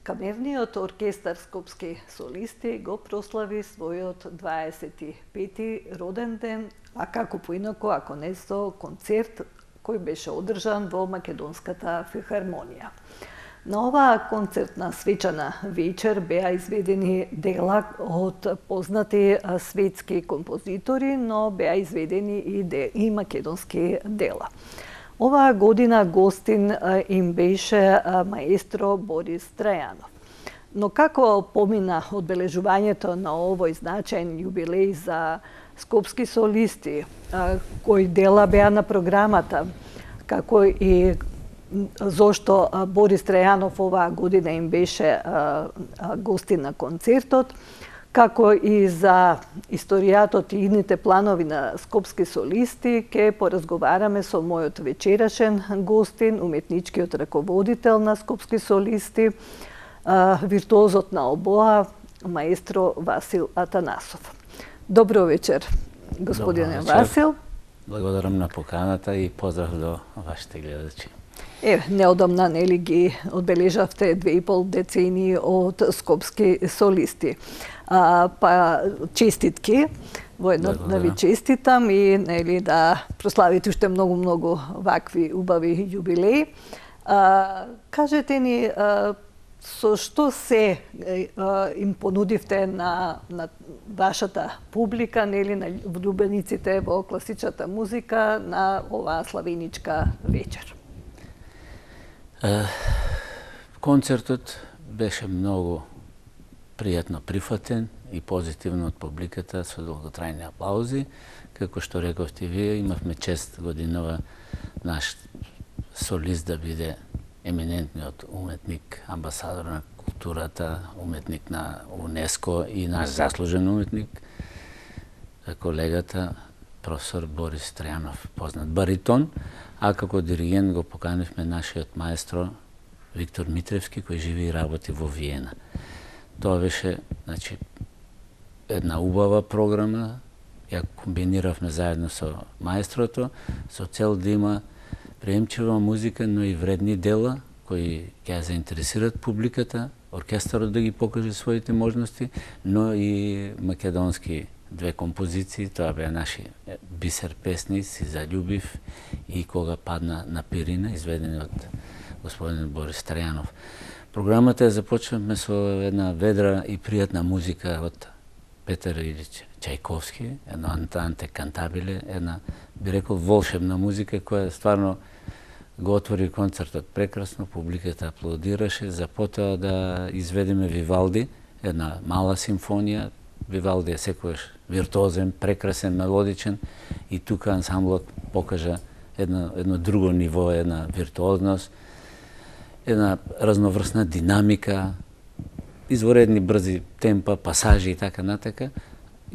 Камерниот оркестар Скопски солисти го прослави својот 25-ти роден ден, а како поинаку ако не со концерт кој беше одржан во Македонската филхармонија. На оваа концертна свечана вечер беа изведени дела од познати светски композитори, но беа изведени и македонски дела. Оваа година гостин им беше маестро Борис Трајанов. Но како помина одбележувањето на овој значаен јубилеј за скопски солисти, кои дела беа на програмата, како и зошто Борис Трајанов оваа година им беше гостин на концертот, како и за историјатот и идните планови на скопски солисти, ќе поразговараме со мојот вечерашен гостин, уметничкиот раководител на скопски солисти, виртуозот на обоа, маестро Васил Атанасов. Добро вечер, господине Васил. Благодарам на поканата и поздрав до вашите гледачи. Неодамна нели ги одбележавте 2,5 децении од скопски солисти. Па честитки, воедно да ви честитам и нели да прославите уште многу вакви убави јубилеи. Кажете ни со што се им понудивте на вашата публика, нели на влюбениците во класичната музика на оваа славеничка вечер? Концертот беше многу пријатно прифатен и позитивно од публиката со долготрајни аплаузи. Како што рековте вие, имавме чест годинова наш солист да биде еминентниот уметник, амбасадор на културата, уметник на УНЕСКО и наш заслужен уметник, колегата професор Борис Трајанов, познат баритон, а како диригент го поканивме нашиот маестро Виктор Митревски, кој живи и работи во Виена. Тоа беше, една убава програма, ја комбиниравме заедно со маестрото, со цел да има приемчива музика, но и вредни дела, кои ќе заинтересират публиката, оркестарот да ги покаже своите можности, но и македонски две композиции, тоа беа наши бисер песни, Си заљубив и Кога падна на пирина, изведени од господин Борис Трајанов. Програмата ја започнавме со една ведра и пријатна музика од Петар Илич Чајковски, едно антанте кантабиле, една, би рекол, волшебна музика која стварно го отвори концертот прекрасно, публиката аплодираше, за потоа да изведеме Вивалди, една мала симфонија. Вивалди е секојаш виртуозен, прекрасен, мелодичен и тука ансамблот покажа едно друго ниво, една виртуозност, една разноврсна динамика, изворедни брзи темпа, пасажи и така натака,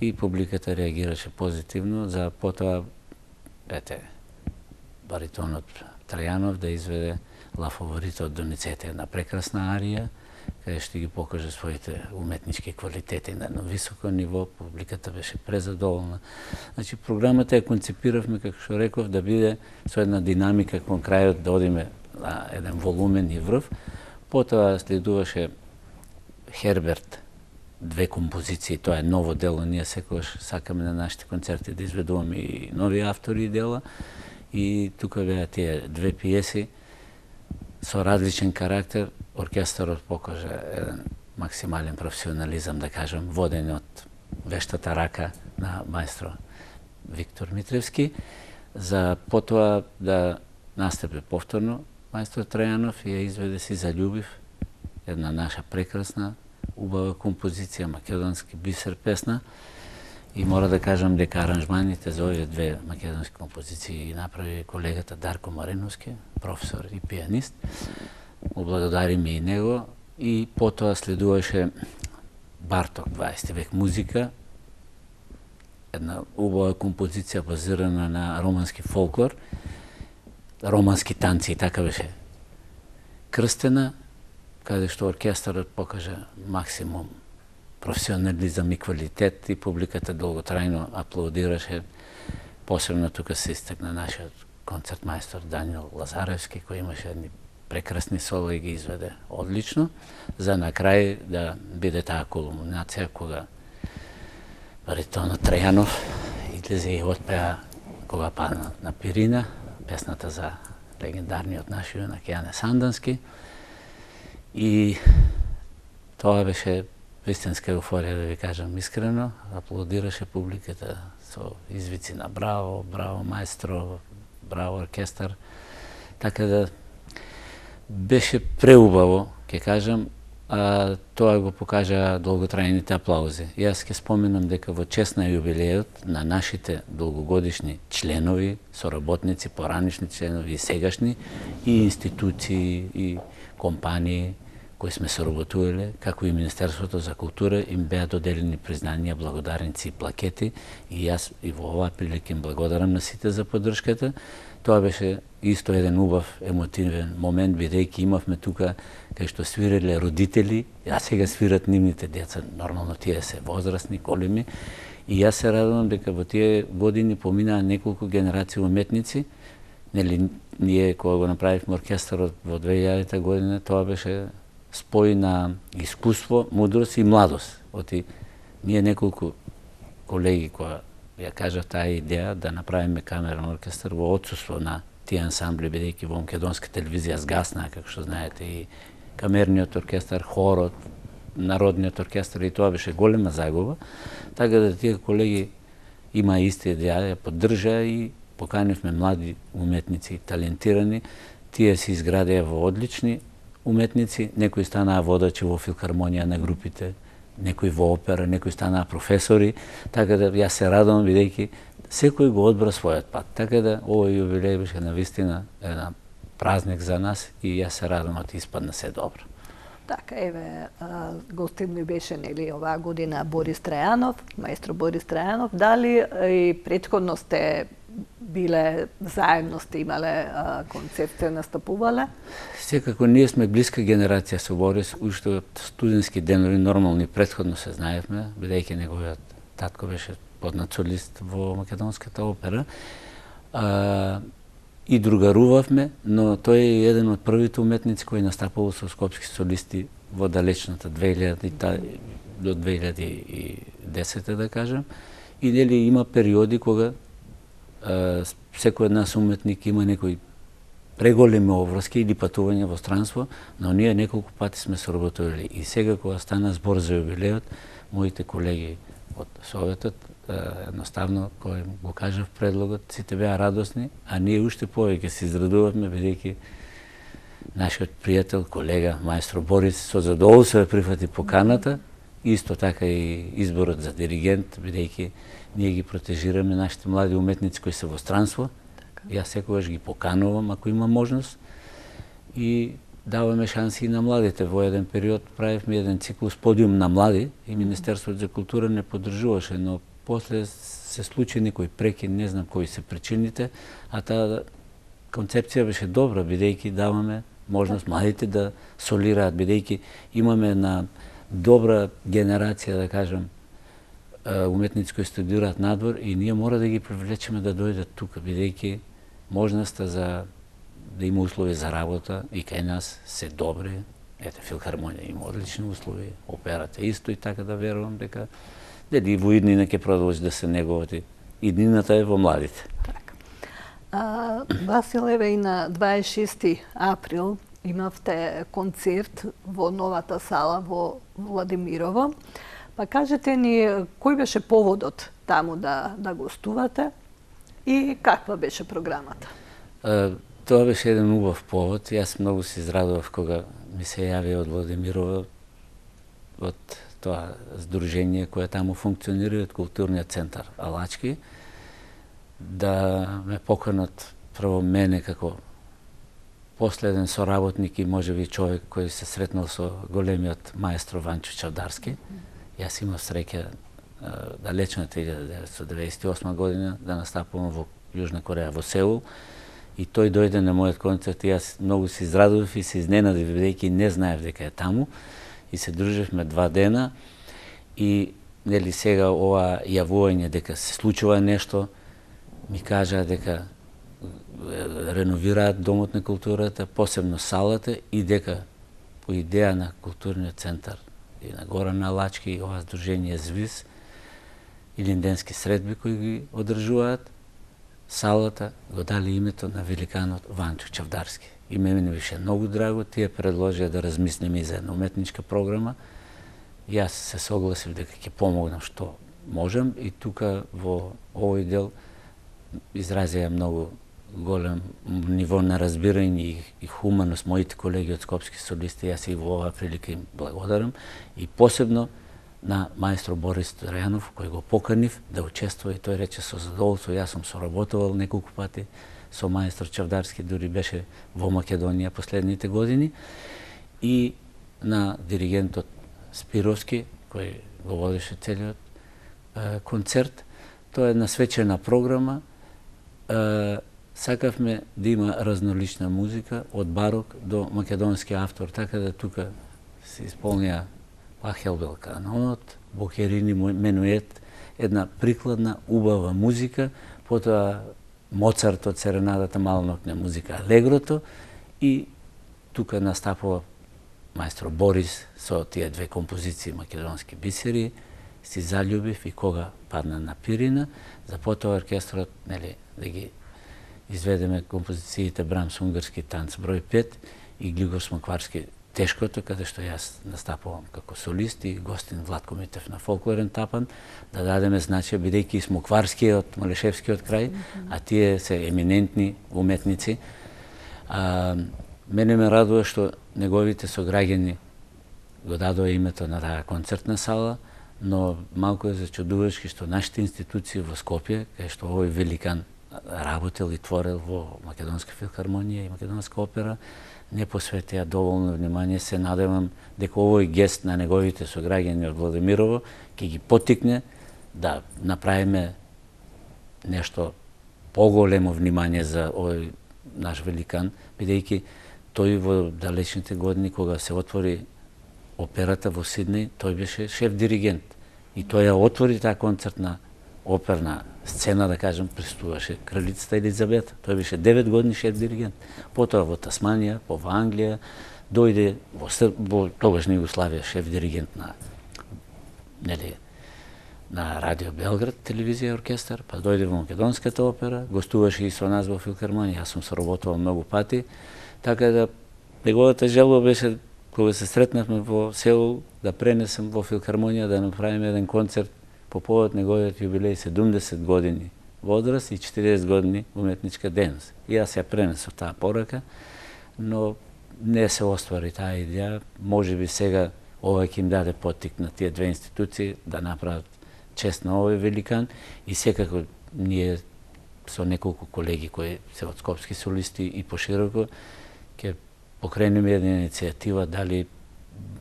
и публиката реагираше позитивно, за потоа баритонот Трајанов да изведе Ла Фаворита од Доницете, една прекрасна арија, каде што ги покаже своите уметнички квалитети на едно високо ниво, публиката беше презадоволна. Програмата ја концепиравме, како што реков, да биде со една динамика кон крајот, да одиме на еден волумен и врв. Потоа следуваше Херберт, две композиции, тоа е ново дело, ние секогаш сакаме на нашите концерти да изведуваме и нови автори и дела, и тука беа тие две пиеси со различен карактер. Оркестарот покажа еден максимален професионализам, да кажем, воден од вештата рака на маестро Виктор Митревски, за потоа да настапи повторно маестро Трајанов и ја изведе Си заљубив, една наша прекрасна, убава композиција, македонски бисер песна. И мора да кажам дека аранжманите за овие две македонски композиции направи колегата Дарко Мариновски, професор и пианист. Му благодариме и него. И потоа следуваше Барток, 20 век музика, една убава композиција базирана на романски фолклор, романски танци, и така беше крстена, каде што оркестарот покажа максимум професионализам и квалитет и публиката долготрајно аплодираше. Посебно тука се истакна нашиот концерт маестор Даниел Лазаревски, кој имаше едни прекрасни соло и ги изведе одлично, за на крај да биде таа кулминација кога баритонот Трајанов излезе и отпеа кога падна на Пирина, песната за легендарниот наш юнак Јане Сандански. И тоа беше вистинска еуфорија, да ви кажам искрено. Аплодираше публиката со извици на браво, браво маестро, браво оркестар. Така да беше преубаво, ќе кажам, а тоа го покажа долготрајните аплаузи. Јас ќе споменам дека во чест на јубилејот на нашите долгогодишни членови, соработници, поранишни членови и сегашни, и институции, и компании кои сме соработувале, како и Министерството за култура, им беа доделени признанија, благодарници и плакети, и јас и во оваа прилика им благодарам на сите за поддршката. Тоа беше исто еден убав емотивен момент, бидејќи имавме тука кај што свиреле родители, а сега свират нивните деца, нормално тие се возрастни, големи, и јас се радувам дека во тие години поминаа неколку генерации уметници. Нели, ние кога го направивме оркестарот во 2000 година, тоа беше спој на искуство, мудрост и младост. Оти ние неколку колеги која ја кажа таа идеја да направиме камерен оркестар во отсуство на тие ансамбли, бидејќи во македонска телевизија згаснаа, како што знаете, и камерниот оркестар, хорот, народниот оркестар, и тоа беше голема загуба. Така да тие колеги има иста идеја, ја поддржаа и поканивме млади уметници, талентирани. Тие се изградеа во одлични уметници, некои станаа водачи во филхармонија на групите, некои во опера, некои станаа професори, така да јас се радувам бидејќи секој го одбра својот пат. Така да овој јубилеј беше навистина една празник за нас и јас се радувам да испадна се добро. Така, еве, гостин ми беше, нели, оваа година Борис Трајанов, маестро Борис Трајанов. Дали и претходно сте биле заедно, сте имале концерти, настапувале? Секако ние сме блиска генерација со Борис, уште од студентски денови нормални претходно се знаевме, бидејќи неговиот татко беше познат солист во македонската опера. И другарувавме, но тој е еден од првите уметници кои настапувал со скопски солисти во далечната 2000 до 2010 да кажам. И нели има периоди кога секој од нас уметник има некои преголеми обврски или патување во странство, но ние неколку пати сме соработували. И сега кога стана збор за јубилејот, моите колеги од Советот едноставно, кој го кажав предлогот, сите беа радосни, а ние уште повеќе се израдувавме, бидејќи нашиот пријател, колега, маестро Борис, со задоволство прифати поканата, исто така и изборот за диригент, бидејќи ние ги протежираме нашите млади уметници кои се во странство. Јас секогаш ги поканувам ако има можност и даваме шанси и на младите. Во еден период правивме еден циклус подиум на млади и Министерството за култура не поддржуваше, но после се случи некој прекин, не знам кои се причините, а таа концепција беше добра, бидејќи даваме можност младите да солираат, бидејќи имаме една добра генерација, да кажам, уметници кои студираат надвор и ние мора да ги привлечеме да дојдат тука, бидејќи можноста за да има услови за работа и кај нас се добри. Ете, филхармонија има одлични услови, операта исто, и така да верувам дека дали во иднина ќе продолжи да се неговати. Иднината е во младите. Така. Васил, еве и на 26 април имавте концерт во новата сала во Владимирово. Па кажете ни кој беше поводот таму да гостувате и каква беше програмата? Тоа беше еден убав повод. Јас многу се израдував кога ми се јави од Владимирово, од тоа здружение кое таму функционира, од културниот центар Алачки, да ме поканат прво мене како последен соработник и можеби човек кој се сретнал со големиот маестро Ванчо Чавдарски. Јас имав среќа далечната 1998 година да настапувам во Јужна Кореја, во Сеул, и тој дојде на мојот концерт и јас многу се израдував и се изненадив, бидејќи не знаев дека е таму, и се дружевме 2 дена. И нели сега ова јавување дека се случува нешто, ми кажаа дека реновираат домот на културата, посебно салата, и дека по идеја на културниот центар и на Горан Алачки и ова здружение ЗВИС или денски средби кои ги одржуваат, салата го дали името на великанот Ванчо Чавдарски. И мене беше многу драго, тие предложија да размислиме и за една уметничка програма. Јас се согласив дека ќе помогнам што можам, и тука во овој дел изразија многу голем ниво на разбирање и хуманост моите колеги од Скопски солисти. Јас и во оваа прилика им благодарам, и посебно на маестро Борис Трајанов, кој го поканив да учествува, и тој рече со задоволство. Јас сум соработувал неколку пати со маестро Чавдарски, дури беше во Македонија последните години, и на диригентот Спировски, кој го водеше целиот концерт. Тоа е една свечена програма. Сакавме да има разнолична музика, од барок до македонски автор, така да тука се исполнија Пахелбел канонот, Бохерини менует, една прикладна, убава музика, потоа Моцарт од серенадата, малонокна музика, алегрото, и тука настапува маестро Борис со тие две композиции македонски бисери, Си заљубив и Кога падна на Пирина. За потоа оркестрот, нели, да ги изведеме композициите Брамс унгарски танц број 5 и Глигор Смокварски Тешкото, каде што јас настапувам како солист, и гостин Владко Митев на фолклорен тапан, да дадеме значење, бидејќи Смокварскиот, Малешевскиот крај, а тие се еминентни уметници. Мене ме радува што неговите сограѓани го дадоа името на таа концертна сала, но малку е зачудувачки што нашите институции во Скопје, кај што овој великан работел и творел во Македонска филхармонија и Македонска опера, не посветија доволно внимание. Се надевам дека овој гест на неговите сограѓани од Владимирово ќе ги поттикне да направиме нешто поголемо внимание за овој наш великан, бидејќи тој во далечните години, кога се отвори операта во Сиднеј, тој беше шеф диригент, и тој ја отвори таа концертна оперна сцена, да кажем, присуствуваше кралицата Елизабета. Тој беше 9 години шеф диригент. Потоа во Тасманија, во Англија, дојде во тогашна Југославија шеф диригент на на Радио Белград, телевизија и оркестар, па дојде во Македонската опера, гостуваше и со нас во филхармонија. Јас сум соработувал многу пати, така да неговата желба беше, кога се сретнавме во село, да пренесем во филхармонија, да направиме еден концерт по повод неговиот јубилеј 70 години возраст и 40 години уметничка дејност. И јас ја пренесов таа порака, но не се оствари таа идеја. Можеби сега ова ќе им даде поттик на тие две институции да направат чест на овој великан, и секако ние со неколку колеги кои се од Скопски солисти и пошироко ќе покренеме една иницијатива, дали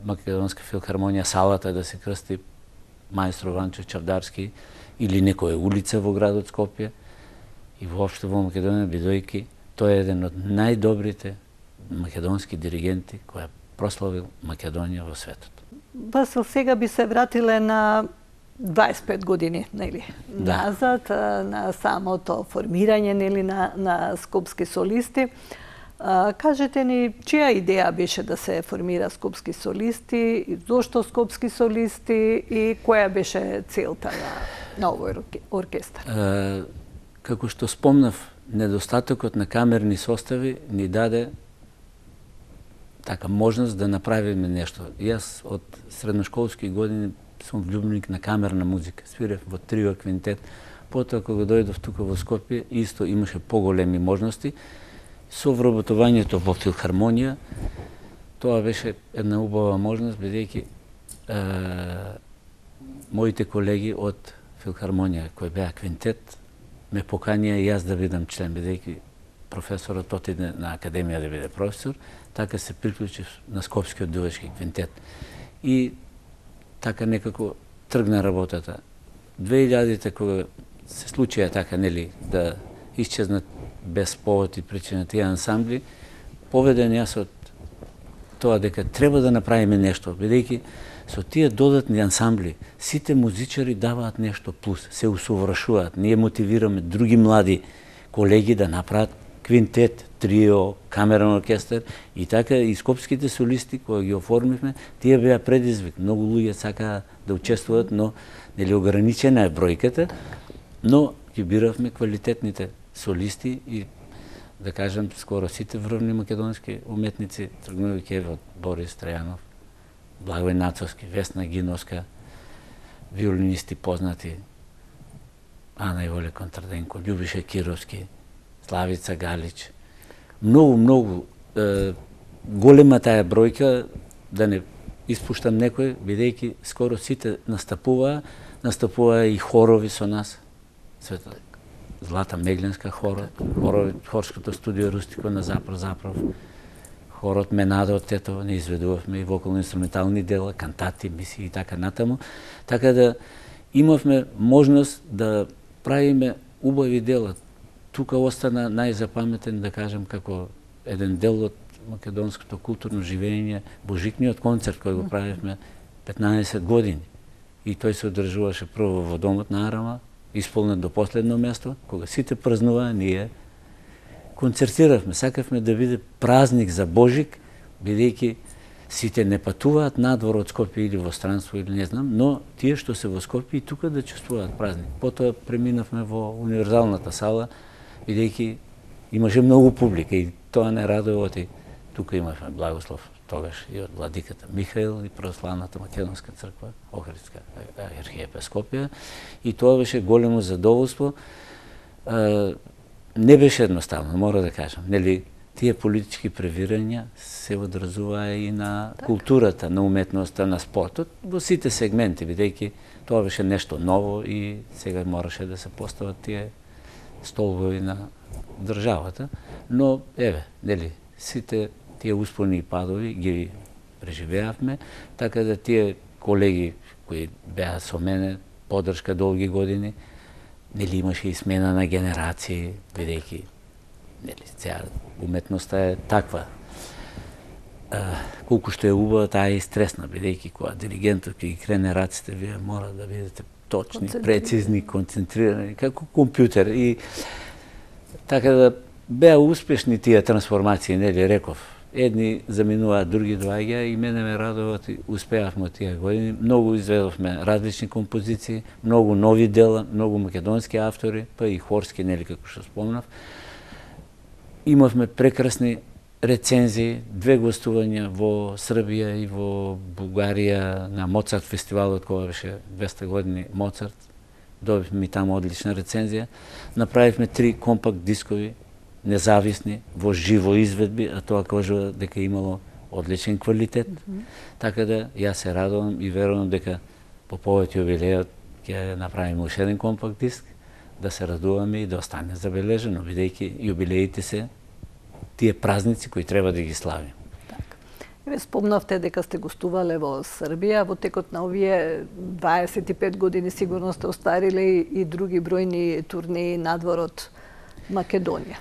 Македонска филхармонија салата да се крсти маестро Ванчо Чавдарски или некоја улица во градот Скопје и воопшто во Македонија, бидејќи тој е еден од најдобрите македонски диригенти која прославил Македонија во светот. Васил, сега би се вратиле на 25 години, нели, назад, на самото формирање, нели, на Скопски солисти. Кажете ни, чија идеја беше да се формира Скопски солисти, и зошто Скопски солисти, и која беше целта на овој оркестар? Како што спомнав, недостатокот на камерни состави ни даде така можност да направиме нешто. Јас од средношколски години сум влюбеник на камерна музика. Свирев во трио, квинтет. Потоа кога дојдов тука во Скопје, исто имаше поголеми можности. Со вработувањето во филхармонија, тоа беше една убава можност, бидејќи моите колеги од филхармонија, кои беа квинтет, ме поканија и јас да бидам член, бидејќи професорот отиде на академија да биде професор, така се приклучив на Скопскиот дувачки квинтет. И така некако тргна работата. 2000-те, кога се случија така, нели, да исчезнат без повод и причина тие ансамбли, поведен јас од тоа дека треба да направиме нешто, бидејќи со тие додатни ансамбли сите музичари даваат нешто плюс, се усовршуваат. Ние мотивираме други млади колеги да направат квинтет, трио, камерен оркестар и така и скопските солисти кои ги оформивме, тие беа предизвик. Многу луѓе сакаа да учествуваат, но нели ограничена е бројката, но ги биравме квалитетните солисти и да кажем скоро сите врвни македонски уметници, тргнувајќи од Борис Трајанов, Благој Нацовски, Весна Гиновска, виолинисти познати, Ана Иволе Контрденко, Љубиша Кировски, Славица Галич. Многу голема таа бројка, да не испуштам некој, бидејќи скоро сите настапуваа и хорови со нас. Злата Мегленска хорското студио Рустико на Заправ, хорот Менадо од Тетово, не изведувавме и вокално-инструментални дела, кантати, мисии и така натаму. Така да имавме можност да правиме убави дела. Тука остана најзапаметен, да кажем, како еден дел од македонското културно живење, Божикниот концерт кој го правивме 15 години. И тој се одржуваше прво во домот на Арама, исполнет до последно место, кога сите празнуваа, ние концертиравме, сакавме да биде празник за Божик, бидејќи сите не патуваат надвор од Скопје или во странство или не знам, но тие што се во Скопје и тука да чувствуваат празник. Потоа преминавме во универзалната сала, бидејќи имаше многу публика и тоа не радува, тука имавме благослов тогаш и од владиката Михаил и православната македонска црква, Охридска архиепископија, и тоа беше големо задоволство. Не беше едноставно, мора да кажам. Нели, тие политички превирања се одразуваа и на културата, на уметноста, на спортот, во сите сегменти, бидејќи тоа беше нешто ново и сега мораше да се постават тие столбови на државата, но еве, нели, сите тие успони и падови ги преживеавме, така да тие колеги кои беа со мене, поддршка долги години, нели имаше и смена на генерации, бидејќи нели сега уметноста е таква. Колку што е убава, таа е и стресна, бидејќи кога диригентот ќе ги крене раците, вие мора да бидете точни, прецизни, концентрирани, како компјутер. И така да беа успешни тие трансформации, нели реков. Едни заминуваат, други доаѓаа и мене ме радуват и успеавме од тие години. Многу изведовме различни композиции, многу нови дела, многу македонски автори, па и хорски, нели како што спомнав. Имавме прекрасни рецензии, 2 гостувања во Србија и во Бугарија на Моцарт фестивалот, кога беше 200 години Моцарт. Добивме и таму одлична рецензија. Направивме 3 компакт дискови, независни, во живо изведби, а тоа кажува дека имало одличен квалитет. Така да јас се радувам и верувам дека по повод јубилејот ќе направиме уште еден компакт диск, да се радуваме и да остане забележено, бидејќи јубилеите се тие празници кои треба да ги славим. Ве спомнавте дека сте гостувале во Србија, во текот на овие 25 години сигурно сте остариле и други бројни турнеи надвор од Македонија.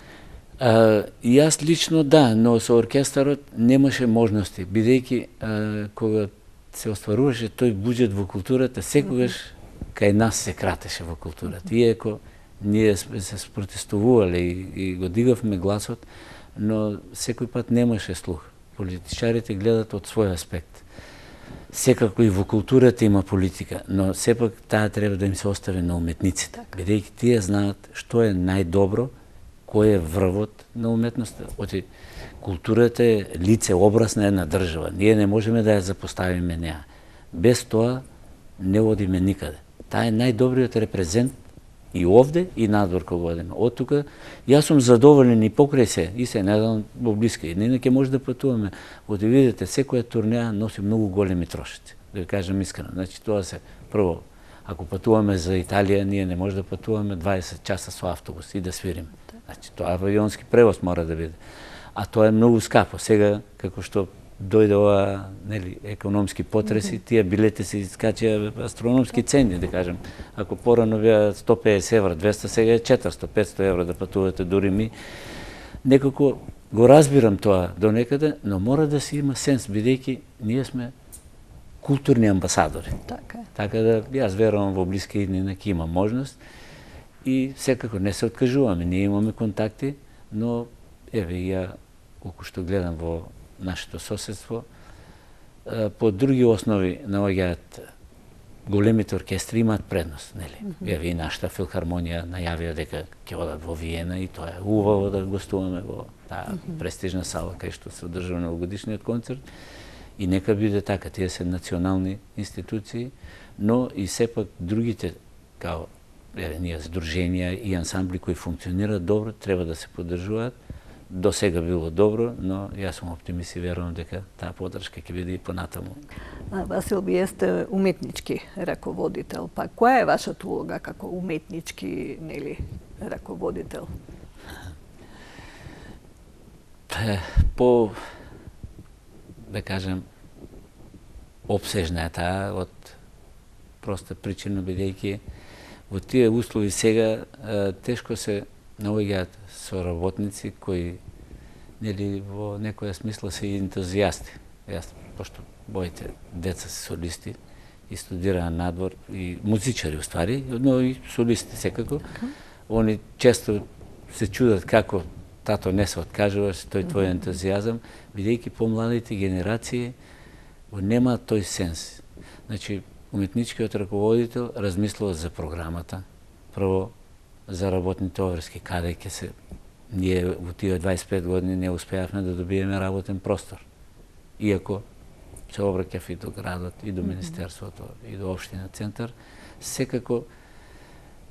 Јас лично да, но со оркестарот немаше можности, бидејќи кога се остваруваше тој буџет во културата, секогаш кај нас се кратеше во културата. Иако ние се спротестувале и го дигавме гласот, но секој пат немаше слух. Политичарите гледат од свој аспект. Секако и во културата има политика, но сепак таа треба да им се остави на уметниците, бидејќи тие знаат што е најдобро, кој е врвот на уметноста. Оти културата е лице, образ на една држава. Ние не можеме да ја запоставиме неа. Без тоа не одиме никаде. Таа е најдобриот репрезент и овде и надвор кога одиме. Од тука јас сум задоволен и покрај се, и се недавно во блиска. И не ќе може да патуваме. Оти видите, секоја турнеја носи многу големи трошици. Да ви кажам искрено. Значи тоа се прво, ако патуваме за Италија, ние не може да патуваме 20 часа со автобус и да свириме. Значи тоа авионски превоз мора да биде. А тоа е многу скапо. Сега како што дојде ова, нели, економски потреси, тие билети се искачија астрономски цени, да кажем. Ако порано беа 150 евра, 200, сега е 400-500 евра да патувате, дури ми. Некако го разбирам тоа до некаде, но мора да се има сенс, бидејќи ние сме културни амбасадори. Така да јас верувам во блиска иднина ќе има можност И секако не се откажуваме, ние имаме контакти, но еве ја колку што гледам во нашето соседство, по други основи наоѓаат големите оркестри имаат предност, нели? Еве и нашата филхармонија најавија дека ќе одат во Виена и тоа е убаво да гостуваме во таа престижна сала кај што се одржува новогодишниот концерт. И нека биде така, тие се национални институции, но и сепак другите као ние здруженија и ансамбли кои функционираат добро треба да се поддржуваат. До сега било добро, но јас сум оптимист и верувам дека таа поддршка ќе биде и понатаму. Васил, вие сте уметнички раководител, па која е вашата улога како уметнички, нели, раководител? По, да кажем, обсежна е таа од проста причина, бидејќи во тие услови сега тешко се наоѓаат соработници кои, нели, во некоја смисла се ентузијасти. Јас, пошто моите деца се солисти и студираа надвор, и музичари уствари, но и солисти секако, они често се чудат како тато не се откажуваш, тој твој ентузијазам, бидејќи помладите генерации немаат тој сенс. Значи, уметничкиот раководител размислува за програмата, прво за работните обврски, каде ќе се... Ние во тие 25 години не успеавме да добиеме работен простор. Иако се обраќав и до градот, и до Министерството, и до Општина Центар, секако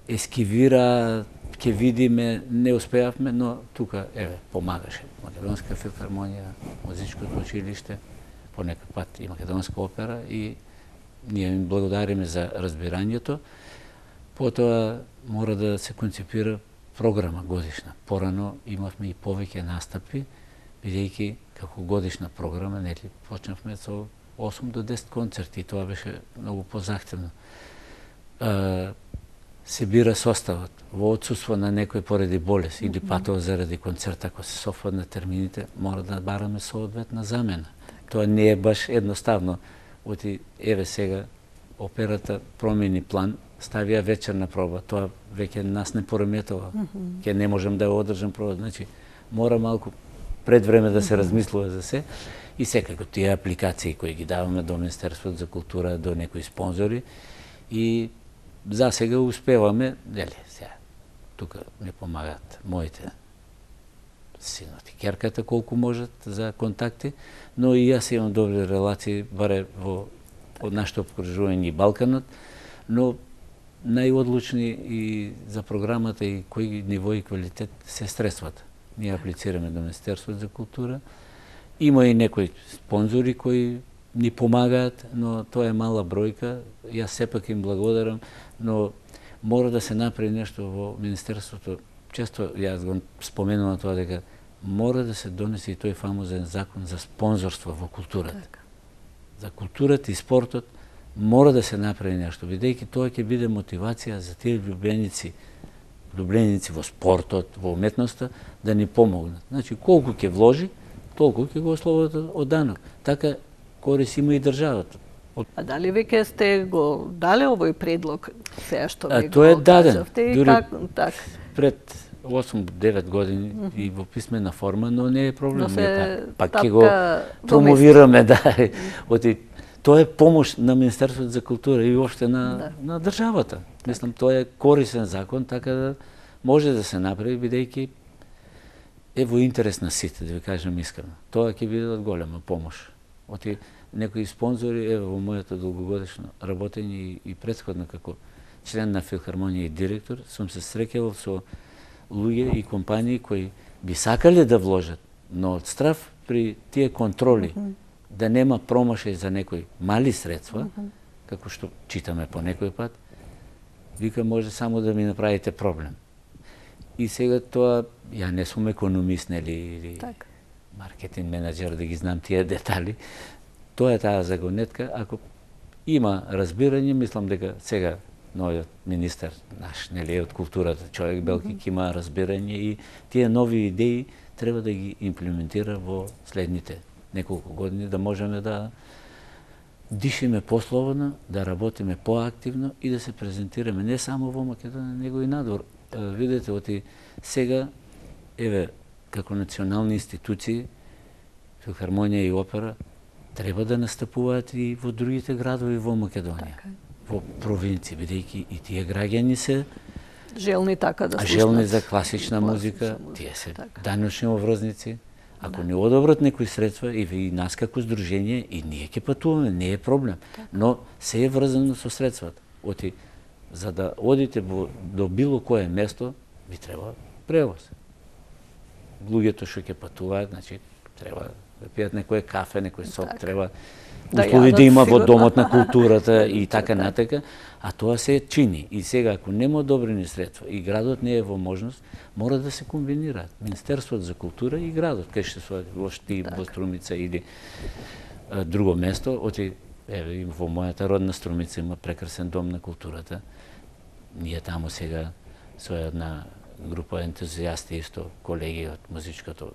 ескивира, ќе видиме, не успеавме, но тука, еве, помагаше Македонска филхармонија, музичкото училиште, понекад пат и Македонска опера, и ние им благодариме за разбирањето. Потоа мора да се концепира програма годишна. Порано имавме и повеќе настапи, бидејќи како годишна програма, нели, почнавме со 8 до 10 концерти, и тоа беше многу позахтевно. Се бира составот. Во отсуство на некој поради болест или патува заради концерт, ако се совпаднат термините, мора да бараме соодветна замена. Тоа не е баш едноставно. Оти, еве сега, операта промени план, ставија вечерна проба, тоа веќе нас не пореметува. Ке не можем да ја одржам проба, значи мора малку пред време да се размислува за се, и секако тие апликации кои ги даваме до Министерството за култура, до некои спонзори, и за сега успеваме, дели, сега, тука не помагаат моите синоти, керката колку можат за контакти, но и јас имам добри релации, баре во од нашето обкружување и Балканот, но најодлучни и за програмата и кои ниво и квалитет се средствата. Ние аплицираме до Министерството за култура. Има и некои спонзори кои ни помагаат, но тоа е мала бројка. Јас сепак им благодарам, но мора да се направи нешто во Министерството. Често јас го споменувам тоа дека мора да се донесе и тој фамозен закон за спонзорство во културата. За културата и спортот мора да се направи нешто, бидејќи тоа ќе биде мотивација за тие влюбленици во спортот, во уметноста, да ни помогнат. Значи, колку ќе вложи, толку ќе го ослободат од данок. Така корис има и државата. А дали веќе сте го дале овој предлог, сега што ви тоа е го даден, кажавте, дури так. Пред 8-9 години и во писмена форма, но не е проблем. Пак ќе го промовираме, да. Тоа е помош на Министерството за култура и уопште на државата. Мислам, тоа е корисен закон, така да може да се направи, бидејќи е во интерес на сите, да ви кажам искрено. Тоа ќе биде од голема помош. Оти некои спонзори, во моето долгогодишно работење и претходно како член на филхармонија и директор, сум се среќавал со луѓе и компании кои би сакале да вложат, но од страв при тие контроли, да нема промашај за некои мали средства, како што читаме по некој пат, вика може само да ми направите проблем. И сега тоа, ја не сум економист, нели, или маркетинг менеджер, да ги знам тие детали, тоа е таа загонетка. Ако има разбирање, мислам дека сега новиот министер наш, нели, од културата, човек Белкик, има разбирање и тие нови идеи треба да ги имплементира во следните неколку години, да можеме да дишиме послободно, да работиме поактивно и да се презентираме не само во Македонија, него и надвор. видете, оти сега, еве, како национални институции, филхармонија и опера, треба да настапуваат и во другите градови во Македонија, во провинции, бидејќи и тие граѓани се желни така да слушнат. Желни за класична музика, тие се даночни обврзници. Ако не одобрат некои средства, и нас како здружение, и ние ќе патуваме, не е проблем. Но се е врзано со средствата. Оти, за да одите до било кое место, ви треба превоз. Луѓето што ќе патуваат, значи, треба да пијат некој кафе, некој сок, треба услови да има во домот на културата и така натака, а тоа се чини. И сега, ако нема одобрени средства и градот не е во можност, мора да се комбинираат Министерството за култура и градот, кај што се во Штип, во Струмица или друго место. Оти, еве, во мојата родна Струмица има прекрасен дом на културата. Ние таму сега со една група ентузијасти, исто колеги од музичкото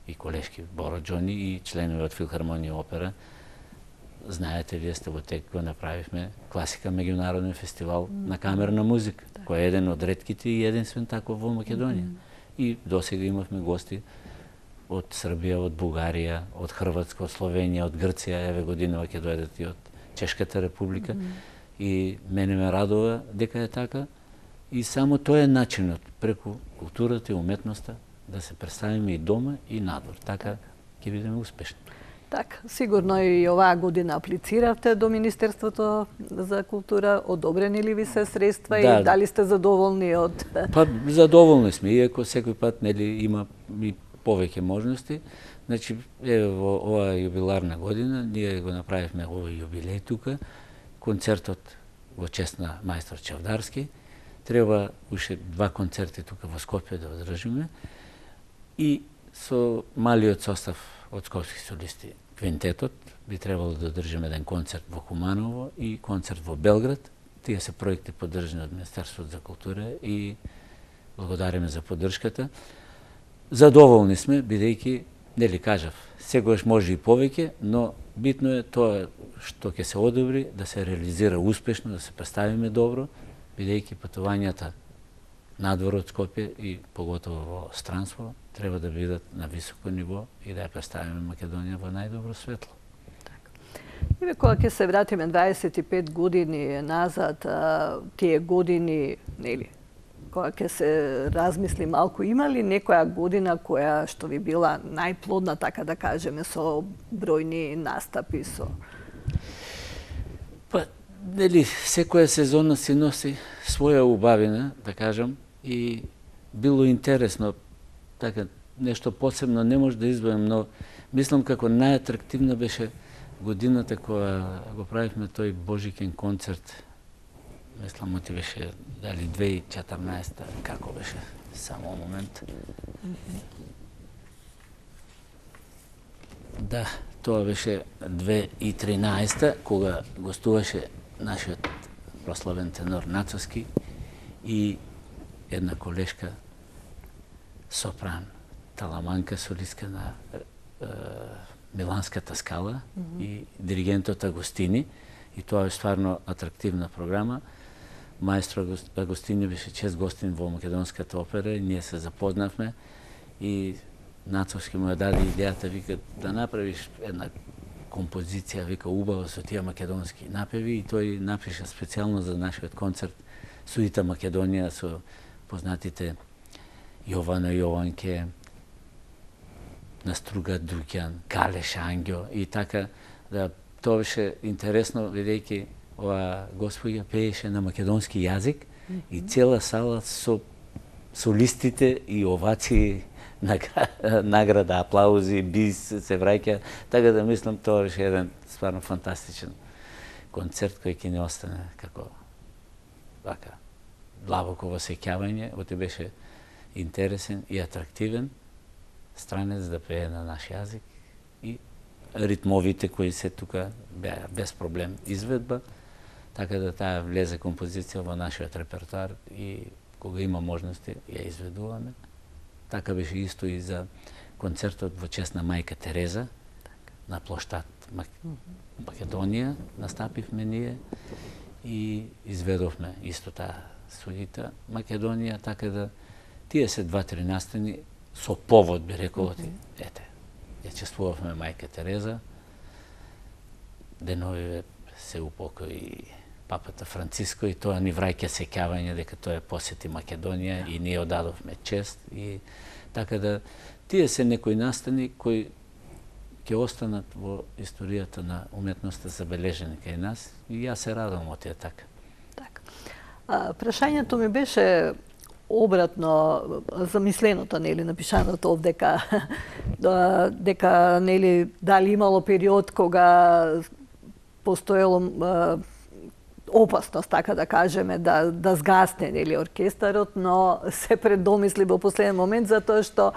и колешки Боро Џони и членови од Филхармонија опера. Знаете, вие сте во тек го направивме Класика меѓународен фестивал на камерна музика, кој е еден од ретките и единствен таков во Македонија. И досега имавме гости од Србија, од Бугарија, од Хрватска, од Словенија, од Грција, еве годинава ќе дојдат и од Чешката република. И мене ме радува дека е така. И само тоа е начинот, преку културата и уметноста, да се представиме и дома и надвор. Така ќе бидеме успешни. Така, сигурно и оваа година аплициравте до Министерството за култура, одобрени ли ви се средства и дали сте задоволни од... Па, задоволни сме, иако секој пат има и повеќе можности. Значи, во оваа јубиларна година, ние го направивме овој јубилеј тука, концертот во чест на мајстор Чавдарски. Треба уште 2 концерти тука во Скопје да одржиме и со малиот состав од скопски солисти. Квинтетот би требало да одржиме еден концерт во Куманово и концерт во Белград. Тие се проекти поддржани од Министерството за култура и благодариме за поддршката. Задоволни сме, бидејќи, нели кажав, секогаш може и повеќе, но битно е тоа што ќе се одобри, да се реализира успешно, да се представиме добро, бидејќи патувањата надвор од Скопје и поготово во странство треба да бидат на високо ниво и да ја представиме Македонија во најдобро светло. И кога ќе се вратиме 25 години назад, тие години, нели, кога ќе се размисли малку, има ли некоја година која што ви била најплодна, така да кажеме, со бројни настапи, со... Па, нели, секоја сезона си носи своја убавина, да кажам, и било интересно, така, нешто посебно не може да избавим, но мислам како најатрактивна беше годината кога го правивме тој Божикен концерт. Мислам, оти беше дали 2014, како беше, само момент. Да, тоа беше 2013, кога гостуваше нашиот прославен тенор Нацовски и една колешка сопран, таламанка, солистка на Миланската скала и диригентот Агостини. И тоа е стварно атрактивна програма. Маестро Агостини беше чест гостин во Македонската опера и ние се запознавме и Нацовски му ја даде идејата, вика, да направиш една композиција, вика, убава со тие македонски напеви и тој напиша специјално за нашиот концерт Суита Македонија со познатите Јована Јованке, Наструга Дуќан, Галеш Ангјо и така, да тоа беше интересно, бидејќи ова господја пееше на македонски јазик и цела сала со солистите и овации, награда, аплаузи, бис се враќа, така да мислам тоа беше еден стварно фантастичен концерт кој ќе не остане како вака длабоко во сеќавање, оти беше интересен и атрактивен странец да пее на наш јазик и ритмовите кои се тука беа без проблем изведба, така да таа влезе композиција во нашиот репертоар и кога има можности ја изведуваме. Така беше исто и за концертот во чест на мајка Тереза на плоштад Македонија, настапивме ние и изведовме исто таа судите Македонија, така да тие се 2-3 настани со повод би рекол, ете, ја чествувавме мајка Тереза, деновиве се упокои папата Франциско и тоа ни враќа сеќавање дека тој посети Македонија и ние одадовме чест и така да тие се некои настани кои ќе останат во историјата на уметноста забележени кај нас и јас се радувам од тие така. Прашањето ми беше обратно замисленото, нели, напишаното овдека, дека, нели, дали имало период кога постоело опасност, така да кажеме, да сгасне, нели, оркестарот, но се предомисли во последен момент, затоа што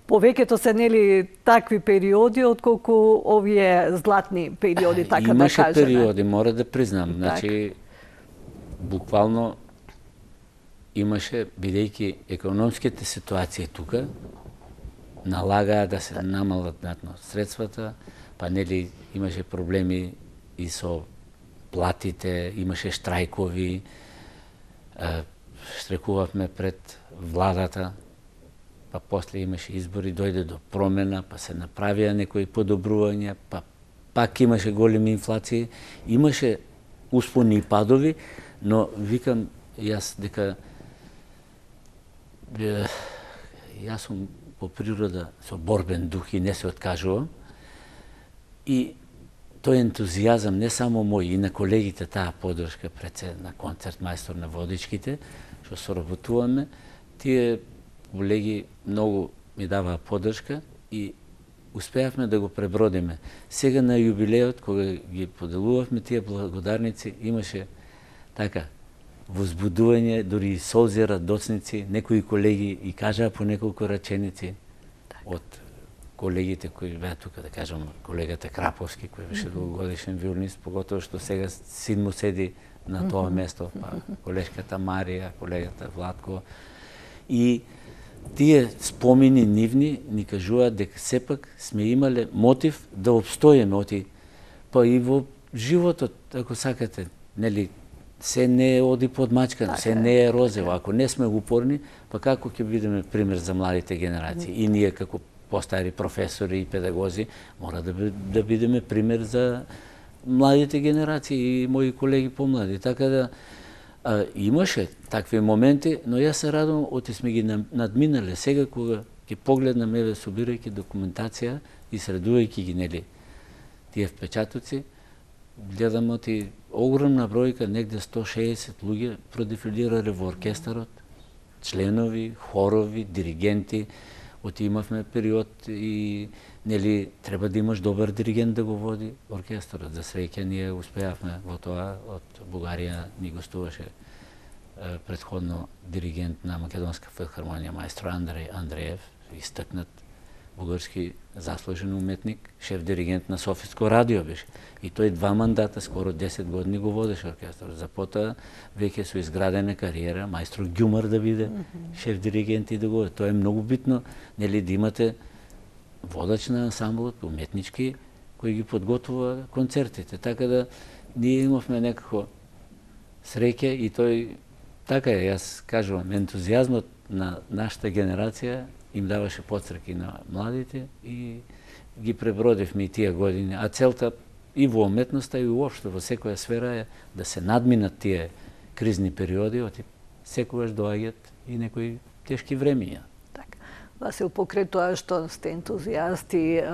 повеќето се, нели, такви периоди, отколку овие златни периоди, така да кажеме. Имаше периоди, мора да признам. Значи, буквално имаше, бидејќи економските ситуации тука налагаа да се намалат знатно средствата, па нели имаше проблеми и со платите, имаше штрајкови, штрекувавме пред владата, па после имаше избори, дојде до промена, па се направија некои подобрувања, па пак имаше големи инфлации, имаше успони и падови, но викам јас дека јас сум по природа со борбен дух и не се откажувам. И тој ентузијазам не само мој и на колегите, таа поддршка пред се на концерт мајстор на водичките, што соработуваме, тие колеги многу ми даваа поддршка и успеавме да го пребродиме. Сега на јубилеот, кога ги поделувавме тие благодарници, имаше така возбудување, дури и солзи радосници, некои колеги и кажаа по неколку реченици од колегите кои беа тука, да кажам, колегата Краповски, кој беше долгогодишен виолинист, поготово што сега син му седи на тоа место, па колешката Марија, колегата Владко. И тие спомени нивни ни кажуваат дека сепак сме имале мотив да обстоиме, па и во животот, ако сакате, нели, се не оди под мачкано, се не е розево. Ако не сме упорни, па како ќе бидеме пример за младите генерации? И ние како постари професори и педагози мора да бидеме пример за младите генерации и мои колеги помлади. Така да имаше такви моменти, но јас се радувам оти сме ги надминале. Сега кога ќе погледнам, еве, собирајќи документација и средувајќи ги, нели, тие впечатоци, гледам оти огромна бројка, негде 160 луѓе продефилирале во оркестарот, членови, хорови, диригенти. Оти имавме период и, нели, треба да имаш добар диригент да го води оркестарот. За среќа ние успеавме во тоа. Од Бугарија ни гостуваше претходно диригент на Македонска филхармонија, маестро Андрей Андреев, истакнат бугарски заслужен уметник, шеф диригент на Софиско радио беше. И тој 2 мандата, скоро 10 години го водеше оркестарот. За потоа веќе со изградена кариера, маестро Ѓумар да биде шеф диригент и да го. Тоа е многу битно, нели, да имате водач на ансамблот, уметнички, кој ги подготвува концертите. Така да ние имавме некако среќа и тој, така е, јас кажувам, ентузијазмот на нашата генерација им даваше потсреки на младите и ги пребродивме и тие години. А целта и во уметноста и уопшто во секоја сфера е да се надминат тие кризни периоди, оти секогаш доаѓаат и некои тешки времиња. Васил, покрај тоа што сте ентузијасти,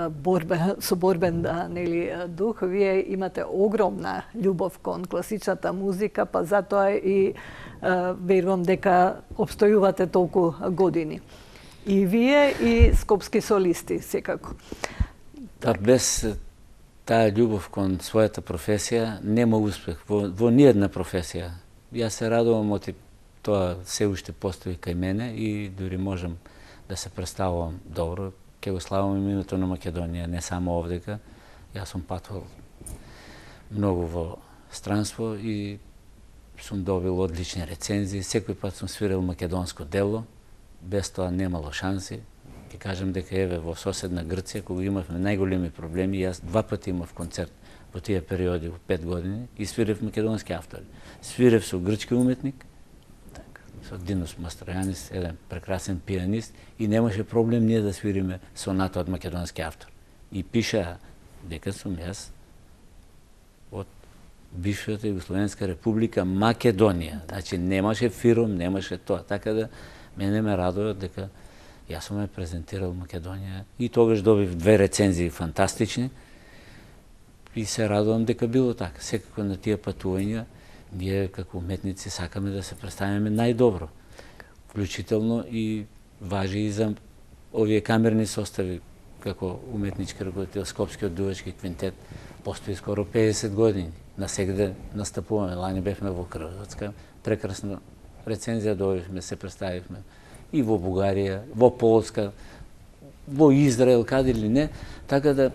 со борбен, нели, дух, вие имате огромна љубов кон класичната музика, па затоа и верувам дека обстојувате толку години. И вие, и скопски солисти, секако. Па без таа љубов кон својата професија нема успех во ниедна професија. Јас се радувам од тоа се уште постои кај мене и дури можам да се представувам добро. Ке го славам името на Македонија, не само овдека. Јас сум патувал многу во странство и сум добил одлични рецензии. Секој пат сум свирил македонско дело, без тоа немало шанси. Ќе кажам дека еве во соседна Грција, кога имавме најголеми проблеми, јас 2 пати имав концерт во тие периоди, во 5 години, и свирев македонски автори. Свирев со грчки уметник со Динус Мастројанис, еден прекрасен пианист, и немаше проблем ние да свириме соната од македонски автор. И пиша дека сум јас од бившата Југословенска република Македонија. Значи немаше фирум, немаше тоа. Така да мене ме радува дека јас сум ја презентирал Македонија и тогаш добив 2 рецензии фантастични и се радувам дека било така. Секако на тие патувања ние како уметници сакаме да се представиме најдобро. Вклучително и важи и за овие камерни состави, како уметнички ракодател, Скопскиот дувачки квинтет, постои скоро 50 години. Насегде настапуваме, лани бевме во Крватска, прекрасна рецензија добивме, се представивме и во Бугарија, во Полска, во Израел, каде ли не, така да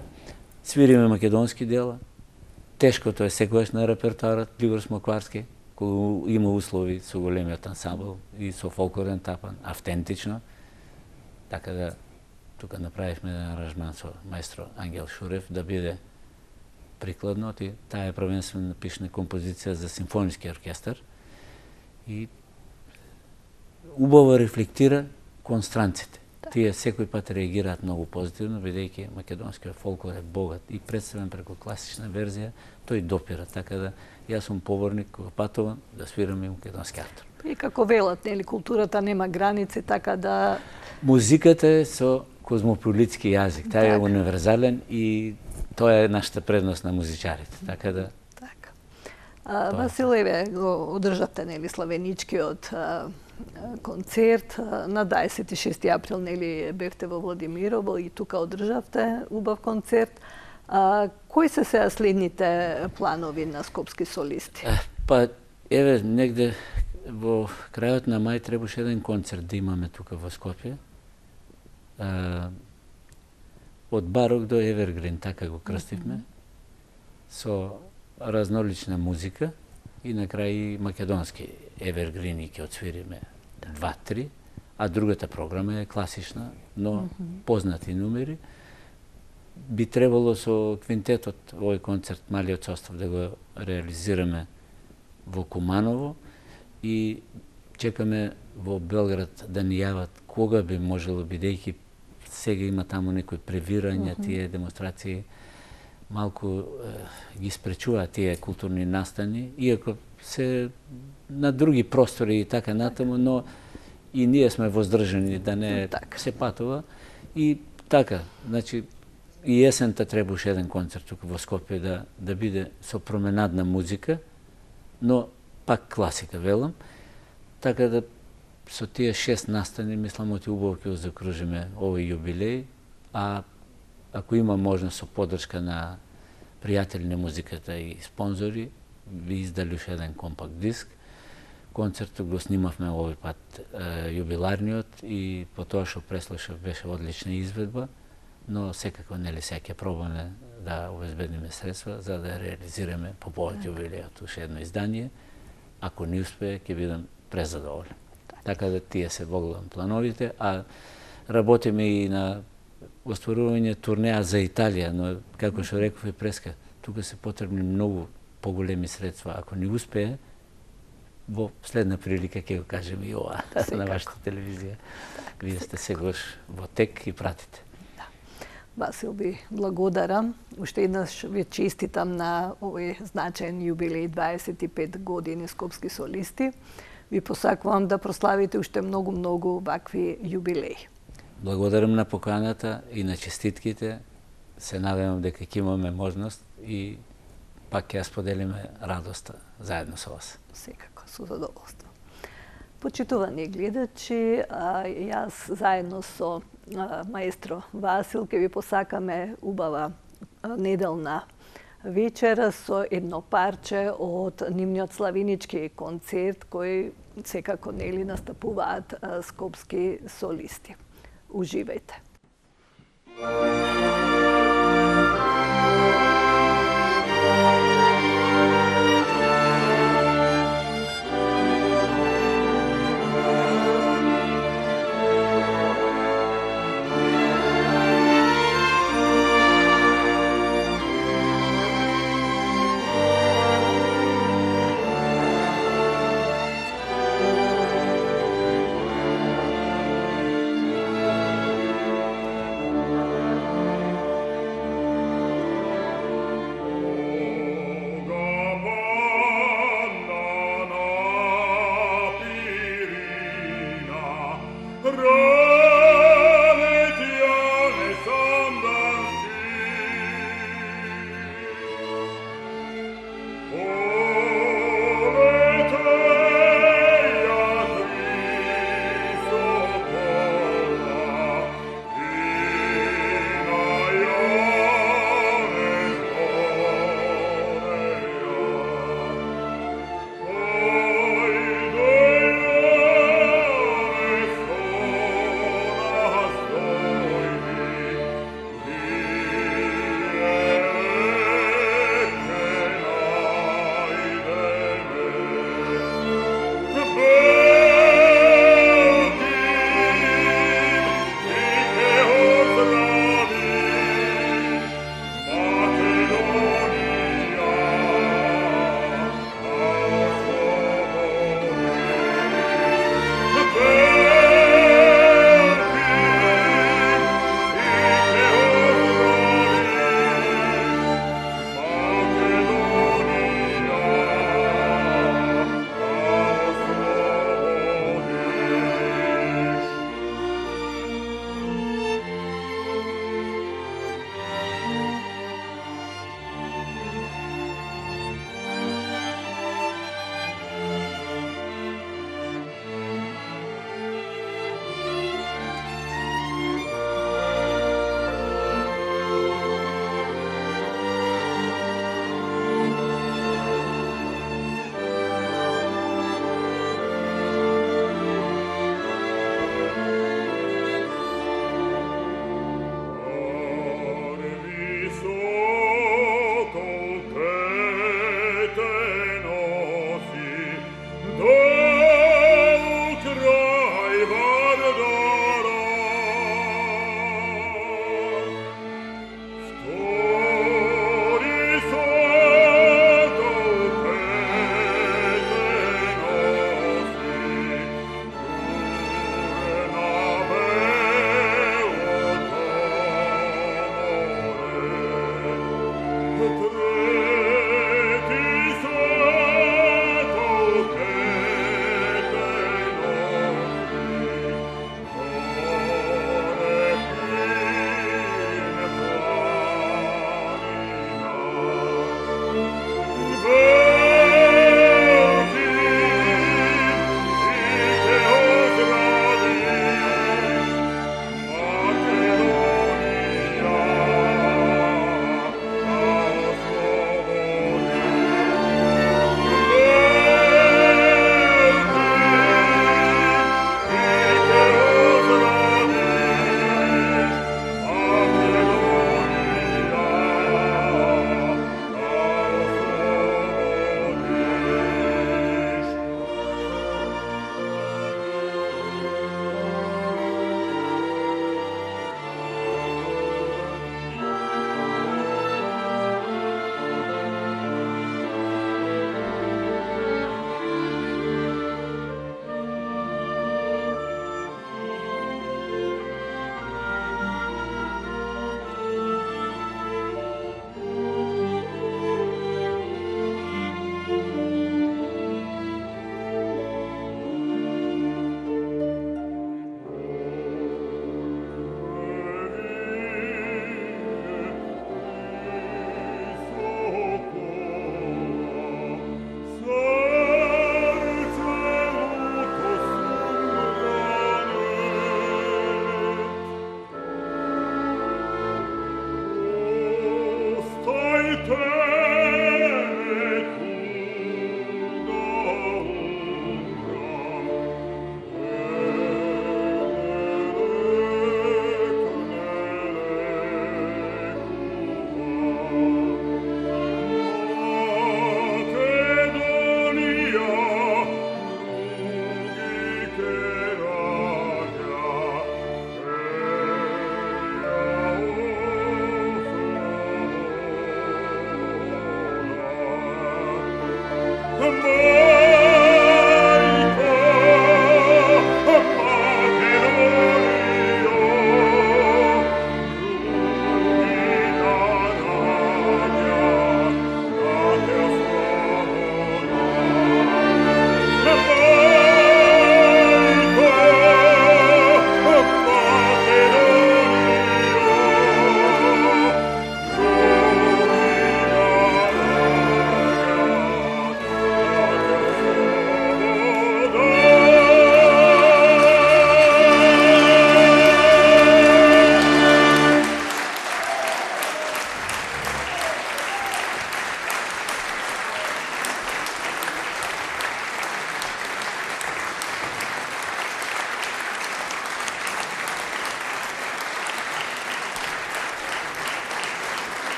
свириме македонски дела. Тешкото е секогаш на репертуарот Григор Смокварски, кој има услови со големиот ансамбл и со фолклорен тапан, автентично. Така да тука направивме аранжман со маестро Ангел Шурев да биде прикладно, и таа е првенствено напишана композиција за симфониски оркестар и убаво рефлектира кон странците. Тие секој пат реагираат многу позитивно, бидејќи македонскиот фолклор е богат и представен преку класична верзија, тој допира, така да јас сум поборник кога патувам да свирам и македонски автор. И како велат, нели, културата нема граници, така да музиката е со козмополитски јазик, тај е универзален и тоа е нашата предност на музичарите, така да. Така. Василеве, го одржавте, нели, славеничкиот концерт на 26 април, нели, бевте во Владимирово и тука одржавте убав концерт. Кои се сега следните планови на скопски солисти? Па, еве, негде во крајот на мај требаше еден концерт да имаме тука во Скопје. Од барок до Евергрин, така го крстивме, со разнолична музика и на крај и македонски евергрини ќе отсвириме 2-3, а другата програма е класична, но познати numери. Би требало со квинтетот овој концерт, малиот состав, да го реализираме во Куманово и чекаме во Белград да ни јават кога би можело, бидејќи сега има таму некои превирања, тие демонстрации малку ги спречуваат тие културни настани, иако се на други простори и така натаму, но и ние сме воздржани да не се патува. И така, значи, и есента требаше еден концерт тука во Скопје да биде со променадна музика, но пак класика, велам. Така да со тие 6 настани, мислам, оти убаво ќе го закружиме овој јубилеј, а ако има можност со подршка на пријатели на музиката и спонзори, би издали уште еден компакт диск. Концертот го снимавме овој пат јубиларниот и по тоа што преслушав беше одлична изведба, но секако нели сега ќе пробаме да обезбедиме средства за да реализираме по повод јубилејот уште едно издание. Ако не успее, ќе бидам презадоволен. Така да тие се во главни плановите, а работиме и на остварување турнеа за Италија, но како што реков и преска, тука се потребни многу поголеми средства. Ако не успее, во следна прилика ќе го кажеме и ова на вашата телевизија. Вие сте сегаш во тек и пратите. Васил, ви благодарам. Уште еднаш ви честитам на овој значаен јубилеј 25 години скопски солисти. Ви посакувам да прославите уште многу вакви јубилеи. Благодарам на поканата и на честитките. Се надевам дека ќе имаме можност и пак ќе ја споделиме радоста заедно со вас. Секако, со задоволство. Почитувани гледачи, јас заедно со маестро Васил ќе ви посакаме убава неделна вечера со едно парче од нивниот славенички концерт кој секако нели настапуваат скопски солисти. Уживајте.